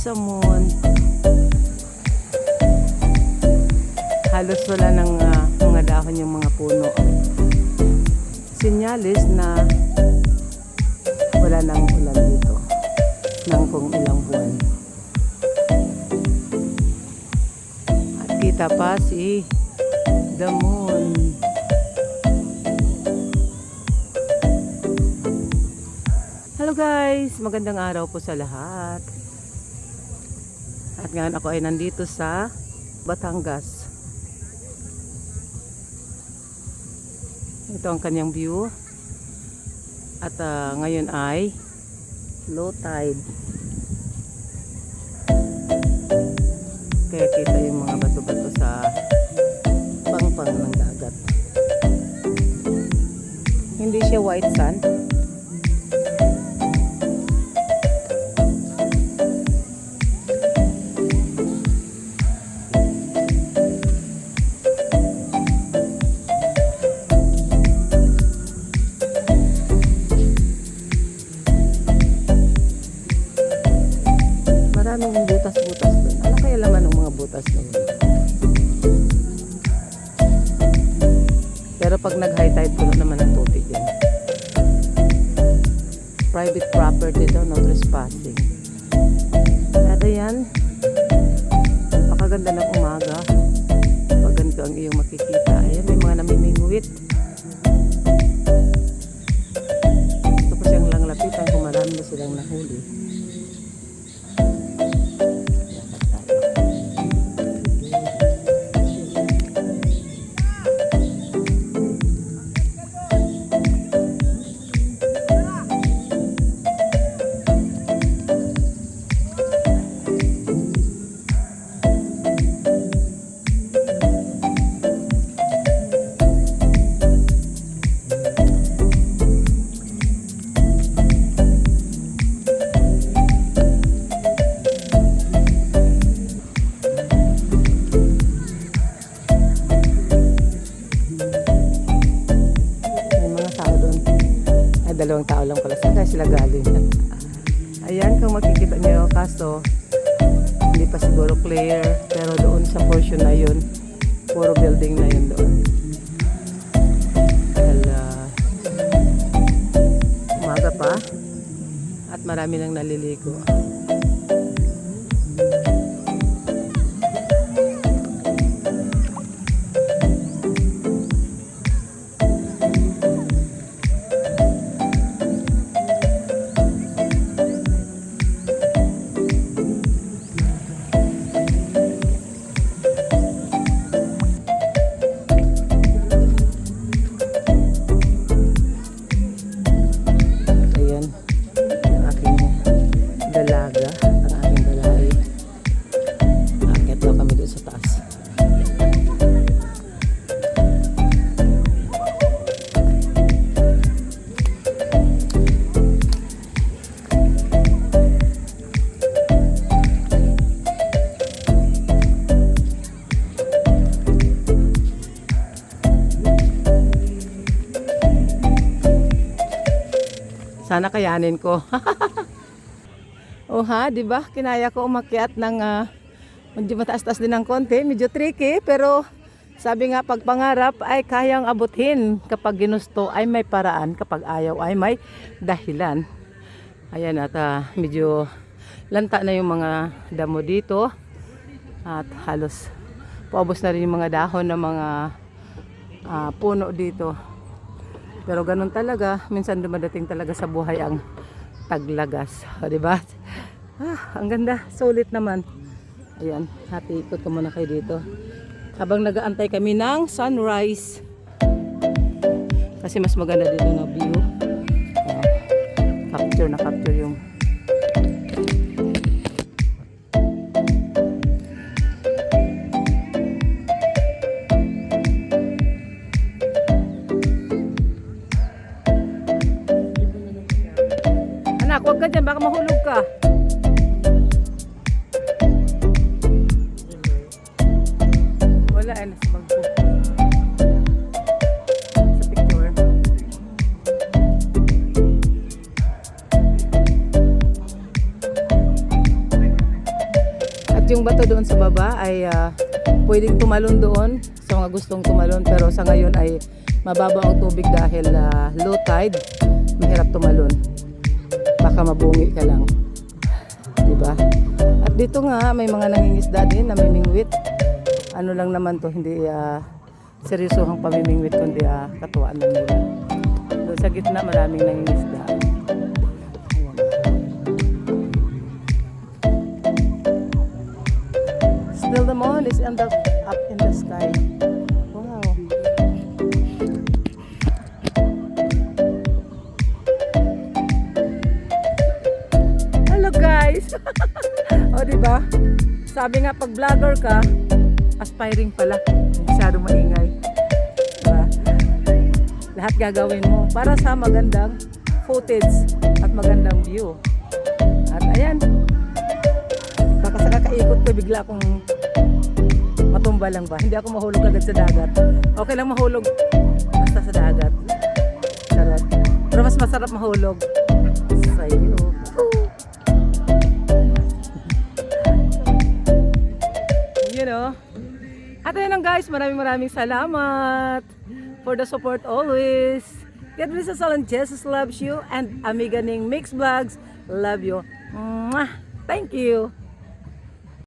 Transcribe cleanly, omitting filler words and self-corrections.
Bangsamon. Halos wala ng mga dahon yung mga puno. Sinyalis na wala nang ulan dito ng kung ilang buwan. At kita pa si the moon. Hello guys, magandang araw po sa lahat. At ngayon ako ay nandito sa Batangas. Ito ang kanyang view. At ngayon ay low tide. Kaya kita yung mga bato-bato sa pangpang ng dagat. Hindi siya white sand. Maraming butas-butas doon. Ano kaya laman ng mga butas na yun? Pero pag nag-high tide, puno naman ang tubig yan. Private property daw, no trespassing. At ayan, napakaganda ng umaga. Pag ganito ang iyong makikita. Ayan, may mga namimingwit. Gusto ko siyang lang lapitan kung marami na silang nahuli. Dalawang tao lang pala. Saan kaya sila galing? Ayan, kung makikita nyo, kaso hindi pa siguro clear, pero doon sa portion na yun, puro building na yun doon. Hala, umaga pa at marami nang naliligo. Dalaga, ang aking balay. Akit daw kami doon sa taas. Sana kayanin ko. Oh ha, di ba? Kinaya ko umakyat ng medyo mataas-taas din ng konti, medyo tricky, pero sabi nga pag pangarap ay kayang abutin. Kapag ginusto ay may paraan, kapag ayaw ay may dahilan. Ayan at medyo lanta na yung mga damo dito at halos paubos na rin yung mga dahon ng mga puno dito. Pero ganun talaga, minsan dumadating talaga sa buhay ang taglagas, o diba? Ang ganda, sulit naman. Ayan, ikot ko muna kayo dito habang nag-aantay kami ng sunrise kasi mas maganda dito na view. Capture na capture yung anak, huwag ka dyan, baka mahulog ka. Wala, nasa bag ko. Sa picture. yung bato doon sa baba ay pwedeng tumalon doon sa mga gustong tumalon, pero sa ngayon ay mababa ang tubig dahil low tide, mahirap tumalon, baka mabungi ka lang, diba? At dito nga may mga nangingisda din, namimingwit. Ano lang naman to, hindi seryosohang pamimingwit, kundi katuwaan lang nila. Doon sa gitna maraming nangingisda. Ayan. Still the moon is up in the sky. Wow. Hello guys. O diba? Sabi nga pag vlogger ka, aspiring pala, masyadong maingay. Diba? Lahat gagawin mo para sa magandang footage at magandang view. At ayan, baka sa kakaikot ko bigla akong matumba lang ba. Hindi ako mahulog agad sa dagat. Okay lang mahulog basta sa dagat. Sarap. Pero mas masarap mahulog sa iyo. You know. At ayun lang guys, maraming salamat for the support always. God bless us all and Jesus loves you, and Amiga Ning Mix Vlogs love you. Mwah! Thank you.